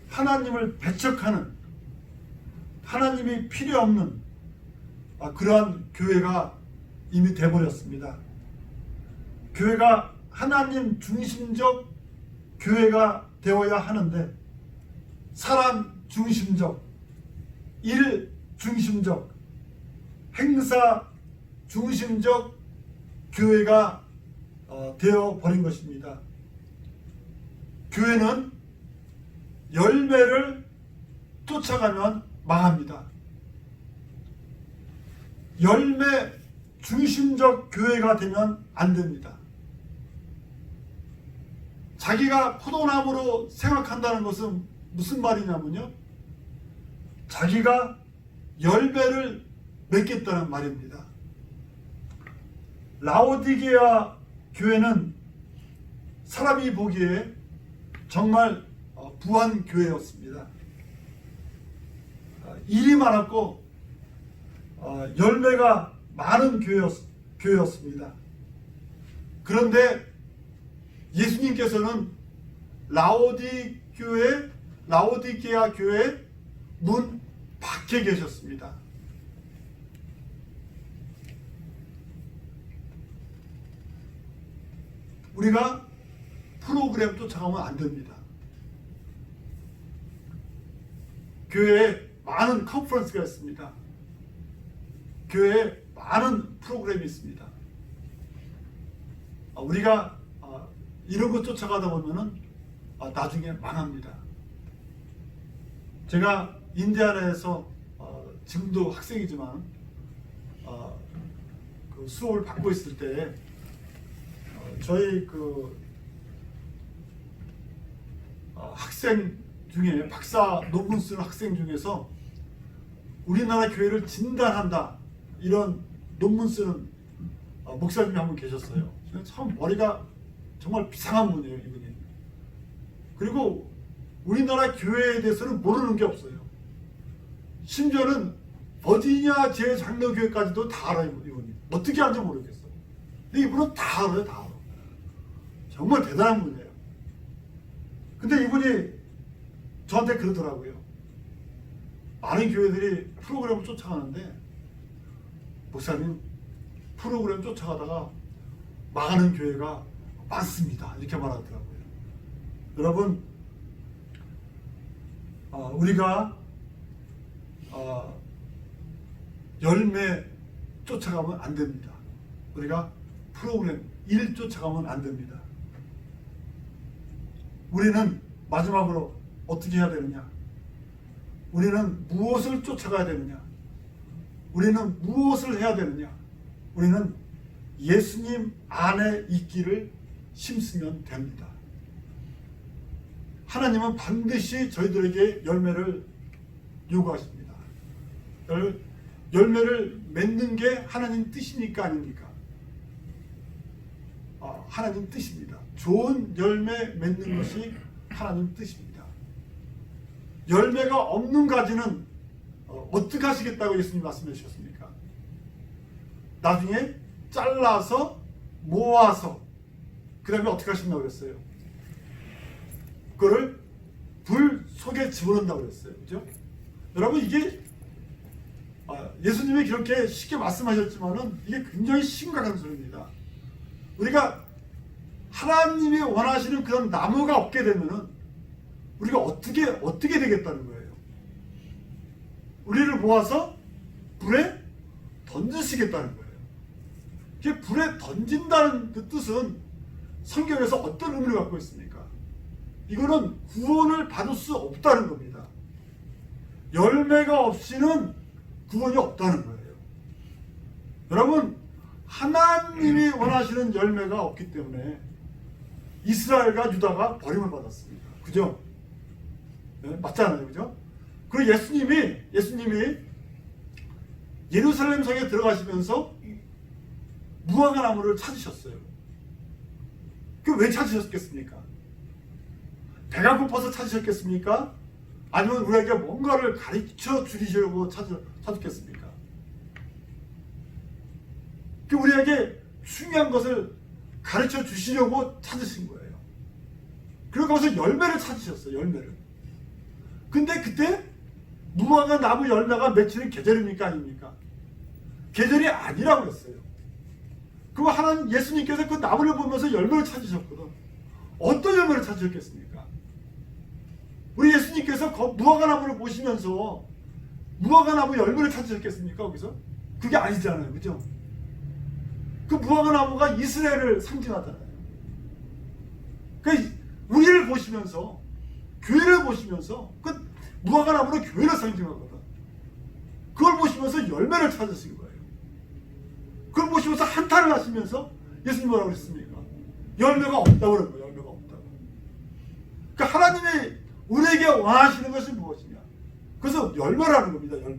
하나님을 배척하는 하나님이 필요 없는 그러한 교회가 이미 돼버렸습니다. 교회가 하나님 중심적 교회가 되어야 하는데 사람 중심적, 일 중심적, 행사 중심적 교회가 되어버린 것입니다. 교회는 열매를 쫓아가면 망합니다. 열매 중심적 교회가 되면 안 됩니다. 자기가 포도나무로 생각한다는 것은 무슨 말이냐면요, 자기가 열매를 맺겠다는 말입니다. 라오디게아 교회는 사람이 보기에 정말 부한 교회였습니다. 일이 많았고 열매가 많은 교회였습니다. 그런데 예수님께서는 라오디게아 교회 문 밖에 계셨습니다. 우리가 프로그램 쫓아가면 안 됩니다. 교회에 많은 컨퍼런스가 있습니다. 교회에 많은 프로그램이 있습니다. 우리가 이런 것 쫓아가다 보면은 나중에 망합니다. 제가 인디아나에서 지금도 학생이지만 그 수업을 받고 있을 때 저희 그 학생 중에 박사 논문 쓰는 학생 중에서 우리나라 교회를 진단한다 이런 논문 쓰는 목사님이 한 분 계셨어요. 참 머리가 정말 비상한 분이에요, 이분이. 그리고 우리나라 교회에 대해서는 모르는 게 없어요. 심지어는 버지니아 제장로교회까지도 다 알아요, 이분이. 어떻게 하는지 모르겠어요. 근데 이분은 다 알아요, 다 알아. 정말 대단한 분이에요. 근데 이분이 저한테 그러더라고요. 많은 교회들이 프로그램을 쫓아가는데 목사님, 프로그램 쫓아가다가 망하는 교회가 많습니다. 이렇게 말하더라고요. 여러분, 우리가 열매 쫓아가면 안 됩니다. 우리가 프로그램, 일 쫓아가면 안 됩니다. 우리는 마지막으로 어떻게 해야 되느냐? 우리는 무엇을 쫓아가야 되느냐? 우리는 무엇을 해야 되느냐? 우리는 예수님 안에 있기를 심으면 됩니다. 하나님은 반드시 저희들에게 열매를 요구하십니다. 열매를 맺는 게 하나님 뜻이니까 아닙니까? 하나님 뜻입니다. 좋은 열매 맺는 것이 하나님 뜻입니다. 열매가 없는 가지는 어떻게 하시겠다고 예수님 말씀해 주셨습니까? 나중에 잘라서 모아서 그 다음에 어떻게 하신다고 그랬어요? 그거를 불 속에 집어넣는다고 그랬어요. 그죠? 여러분, 이게 예수님이 그렇게 쉽게 말씀하셨지만은 이게 굉장히 심각한 소리입니다. 우리가 하나님이 원하시는 그런 나무가 없게 되면은 우리가 어떻게 되겠다는 거예요? 우리를 모아서 불에 던지시겠다는 거예요. 이게 불에 던진다는 그 뜻은 성경에서 어떤 의미를 갖고 있습니까? 이거는 구원을 받을 수 없다는 겁니다. 열매가 없이는 구원이 없다는 거예요. 여러분, 하나님이 원하시는 열매가 없기 때문에 이스라엘과 유다가 버림을 받았습니다. 그죠? 네, 맞잖아요. 그죠? 그리고 예수님이 예루살렘 성에 들어가시면서 무화과 나무를 찾으셨어요. 그 왜 찾으셨겠습니까? 배가 고파서 찾으셨겠습니까? 아니면 우리에게 뭔가를 가르쳐 주시려고 찾았겠습니까? 그 우리에게 중요한 것을 가르쳐 주시려고 찾으신 거예요. 그리고 거기서 열매를 찾으셨어요. 열매를. 근데 그때 무화과 나무 열매가 맺히는 계절입니까? 아닙니까? 계절이 아니라고 했어요. 그거 하나님 예수님께서 그 나무를 보면서 열매를 찾으셨거든. 어떤 열매를 찾으셨겠습니까? 우리 예수님께서 무화과 나무를 보시면서 무화과 나무 열매를 찾으셨겠습니까? 거기서? 그게 아니잖아요. 그죠? 그 무화과 나무가 이스라엘을 상징하잖아요. 그러니까 우리를 보시면서 교회를 보시면서 그 무화과 나무는 교회를 상징하거든. 그걸 보시면서 열매를 찾으신 거예요. 그걸 보시면서 한탄을 하시면서 예수님 뭐라고 그랬습니까? 열매가 없다고 그런 거예요. 열매가 없다고. 그러니까 하나님이 우리에게 원하시는 것이 무엇이냐? 그래서 열매라는 겁니다. 열매.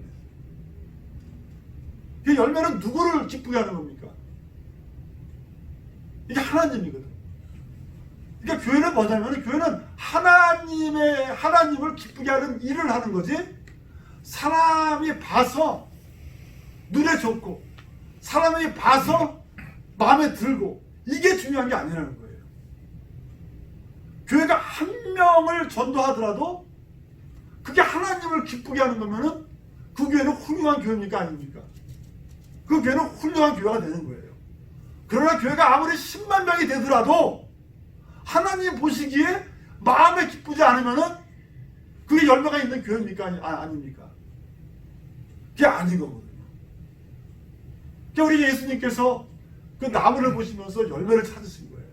그 열매는 누구를 기쁘게 하는 겁니까? 이게 하나님이거든. 그러니까 교회는 뭐냐면 교회는 하나님을 기쁘게 하는 일을 하는 거지. 사람이 봐서 눈에 좋고 사람이 봐서 마음에 들고 이게 중요한 게 아니라는 거예요. 교회가 한 명을 전도하더라도 그게 하나님을 기쁘게 하는 거면은 그 교회는 훌륭한 교회입니까? 아닙니까? 그 교회는 훌륭한 교회가 되는 거예요. 그러나 교회가 아무리 10만 명이 되더라도 하나님 보시기에 마음에 기쁘지 않으면은 그게 열매가 있는 교회입니까? 아닙니까? 그게 아닌 거거든요. 그러니까 우리 예수님께서 그 나무를 보시면서 열매를 찾으신 거예요.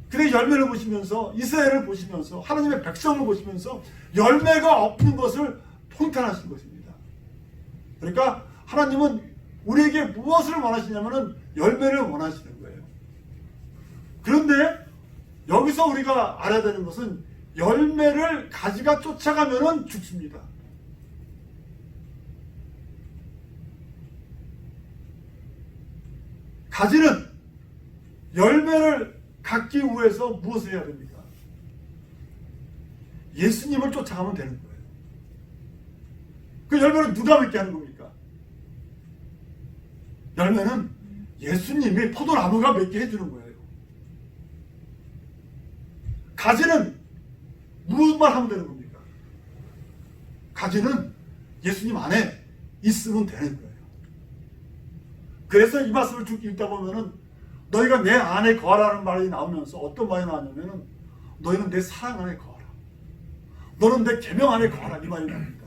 그래 열매를 보시면서 이스라엘을 보시면서 하나님의 백성을 보시면서 열매가 없는 것을 통탄하신 것입니다. 그러니까 하나님은 우리에게 무엇을 원하시냐면은 열매를 원하시는 거예요. 그런데 여기서 우리가 알아야 되는 것은 열매를 가지가 쫓아가면은 죽습니다. 가지는 열매를 갖기 위해서 무엇을 해야 됩니까? 예수님을 쫓아가면 되는 거예요. 그 열매는 누가 맺게 하는 겁니까? 열매는 예수님이 포도나무가 맺게 해주는 거예요. 가지는 무엇만 하면 되는 겁니까? 가지는 예수님 안에 있으면 되는 거예요. 그래서 이 말씀을 쭉 읽다 보면은 너희가 내 안에 거하라는 말이 나오면서 어떤 말이 나오냐면은 너희는 내 사랑 안에 거하라. 너는 내 계명 안에 거하라. 이 말이 나옵니다.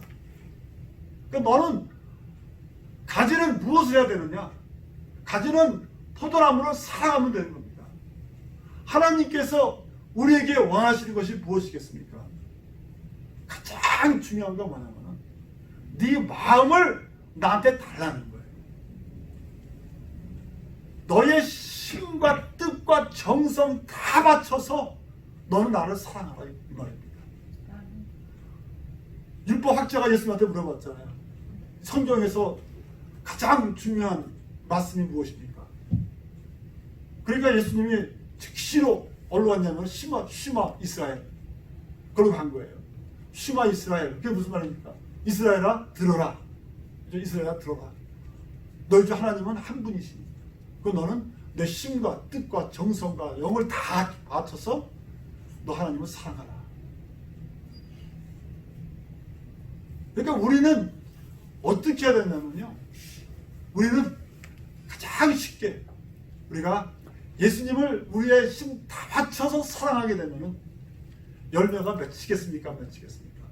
그러니까 너는 가지는 무엇을 해야 되느냐? 가지는 포도나무를 사랑하면 되는 겁니다. 하나님께서 우리에게 원하시는 것이 무엇이겠습니까? 가장 중요한 건 뭐냐면 네 마음을 나한테 달라는 거예요. 너의 심과 뜻과 정성 다 바쳐서 너는 나를 사랑하라 이 말입니다. 율법학자가 예수님한테 물어봤잖아요. 성경에서 가장 중요한 말씀이 무엇입니까? 그러니까 예수님이 즉시로 어디로 갔냐면 시마 이스라엘 그걸로 간 거예요. 시마 이스라엘 그게 무슨 말입니까? 이스라엘아 들어라. 이스라엘아 들어라. 너희 주 하나님은 한 분이시니 그 너는 내 심과 뜻과 정성과 영을 다 바쳐서 너 하나님을 사랑하라. 그러니까 우리는 어떻게 해야 되냐면요. 우리는 가장 쉽게 우리가 예수님을 우리의 힘 다 바쳐서 사랑하게 되면 열매가 맺히겠습니까? 안 맺히겠습니까?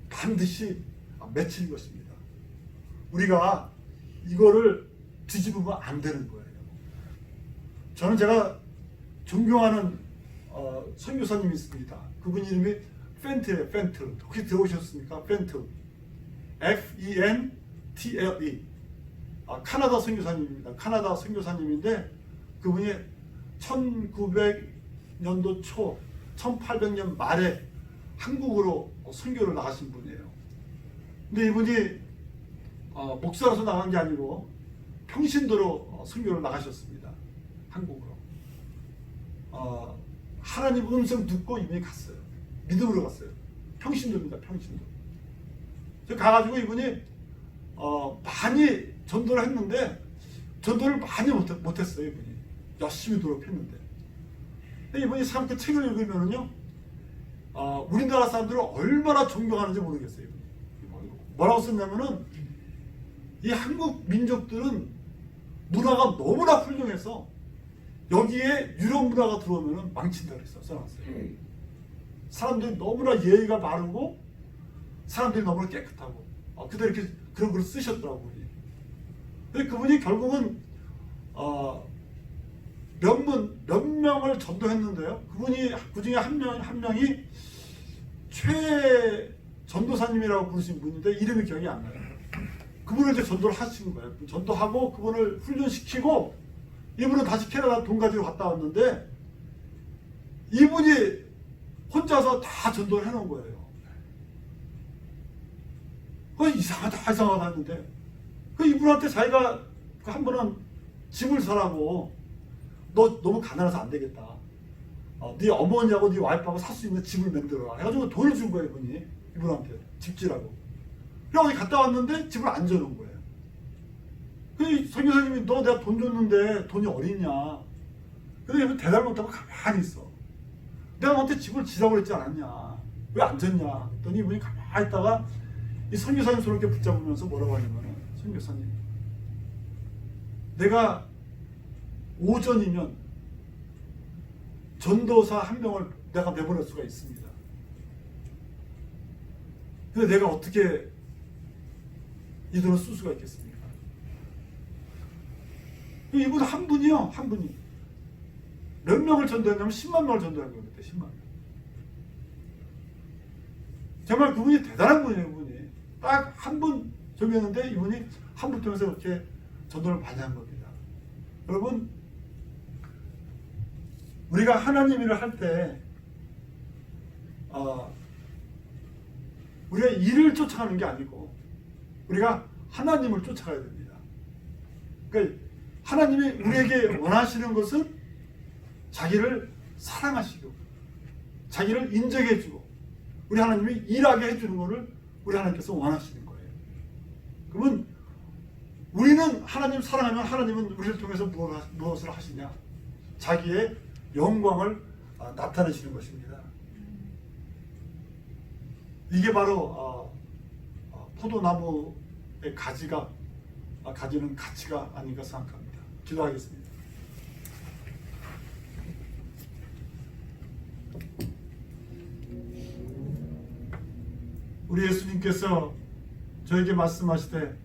반드시 맺히는 것입니다. 우리가 이거를 뒤집으면 안 되는 거예요. 저는 제가 존경하는 선교사님이 있습니다. 그분 이름이 펜트예요. 펜트. 혹시 들어보셨습니까? 펜트. FENTLE. 카나다 선교사님입니다. 카나다 선교사님인데 그분이 1900년도 초 1800년 말에 한국으로 선교를 나가신 분이에요. 근데 이분이 목사로서 나간 게 아니고 평신도로 선교를 나가셨습니다. 한국으로. 하나님 음성 듣고 이분이 갔어요. 믿음으로 갔어요. 평신도입니다. 평신도. 가가지고 이분이 많이 전도를 했는데 전도를 많이 못했어요. 이분이 열심히 노력했는데. 근데 이분이 참 그 책을 읽으면은요, 우리나라 사람들을 얼마나 존경하는지 모르겠어요. 이분이. 뭐라고 썼냐면은 이 한국 민족들은 문화가 너무나 훌륭해서 여기에 유럽 문화가 들어오면은 망친다 그랬어. 써놨어요. 사람들이 너무나 예의가 바르고 사람들이 너무나 깨끗하고 그대로 이렇게 그런 글을 쓰셨더라고요. 근데 그분이 결국은 몇 명을 전도했는데요. 그분이 그 중에 한 명이 최 전도사님이라고 부르신 분인데 이름이 기억이 안 나요. 그분을 이제 전도를 하신 거예요. 전도하고 그분을 훈련시키고 이분은 다시 캐나다 돈 가지러 갔다 왔는데 이분이 혼자서 다 전도를 해놓은 거예요. 이상하다 했는데 이분한테 자기가 한 번은 집을 사라고 너 너무 가난해서 안 되겠다. 네 어머니하고 네 와이프하고 살 수 있는 집을 만들어라. 해가지고 돈을 준 거예요. 이분한테 집지라고. 그래서 어디 갔다 왔는데 집을 안 지어놓은 거예요. 그 선교사님이 너 내가 돈 줬는데 돈이 어딨냐. 근데 이분 대답을 못하고 가만히 있어. 내가 너한테 집을 지라고 그랬지 않았냐. 왜 안 졌냐. 했더니 이분이 가만히 있다가 이 선교사님 손을 이렇게 붙잡으면서 뭐라고 하냐면 선교사님, 내가 오전이면 전도사 한 명을 내가 내보낼 수가 있습니다. 근데 내가 어떻게 이 돈을 쓸 수가 있겠습니까? 이분 한 분이요, 한 분이 몇 명을 전도했냐면 10만 명을 전도한 거예요. 그때 10만 명. 정말 그분이 대단한 분이에요. 그분이 딱 한 분 정했는데 이분이 한 분 통해서 그렇게 전도를 많이 한 겁니다. 여러분, 우리가 하나님 일을 할 때 우리가 일을 쫓아가는 게 아니고 우리가 하나님을 쫓아가야 됩니다. 그러니까 하나님이 우리에게 원하시는 것은 자기를 사랑하시고 자기를 인정해주고 우리 하나님이 일하게 해주는 것을 우리 하나님께서 원하시는 거예요. 그러면 우리는 하나님 사랑하면 하나님은 우리를 통해서 무엇을 하시냐? 자기의 영광을 나타내시는 것입니다. 이게 바로 포도나무의 가지는 가치가 아닌가 생각합니다. 기도하겠습니다. 우리 예수님께서 저에게 말씀하시되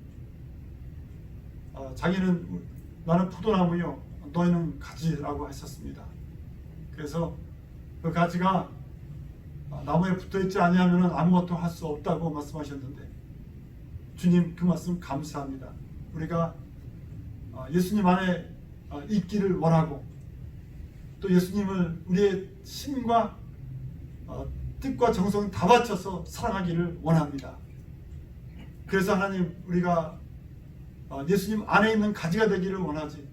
나는 포도나무요 너희는 가지라고 하셨습니다. 그래서 그 가지가 나무에 붙어있지 아니하면 아무것도 할 수 없다고 말씀하셨는데 주님 그 말씀 감사합니다. 우리가 예수님 안에 있기를 원하고 또 예수님을 우리의 힘과 뜻과 정성 다 바쳐서 사랑하기를 원합니다. 그래서 하나님 우리가 예수님 안에 있는 가지가 되기를 원하지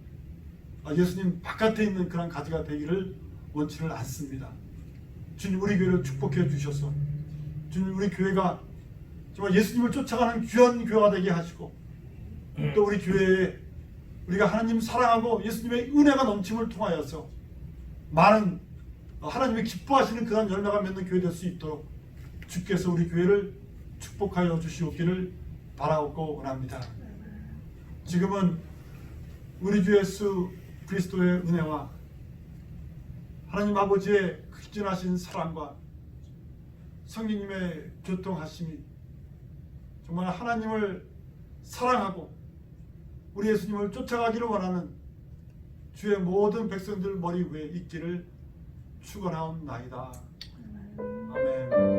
예수님 바깥에 있는 그런 가지가 되기를 원치를 않습니다. 주님 우리 교회를 축복해 주셔서 주님 우리 교회가 정말 예수님을 쫓아가는 귀한 교회가 되게 하시고 또 우리 교회에 우리가 하나님 사랑하고 예수님의 은혜가 넘침을 통하여서 많은 하나님이 기뻐하시는 그런 열매가 맺는 교회 될 수 있도록 주께서 우리 교회를 축복하여 주시옵기를 바라옵고 원합니다. 지금은 우리 주 예수 그리스도의 은혜와 하나님 아버지의 극진하신 사랑과 성령님의 교통하심이 정말 하나님을 사랑하고 우리 예수님을 쫓아가기를 원하는 주의 모든 백성들 머리 위에 있기를 축원하옵나이다. 아멘.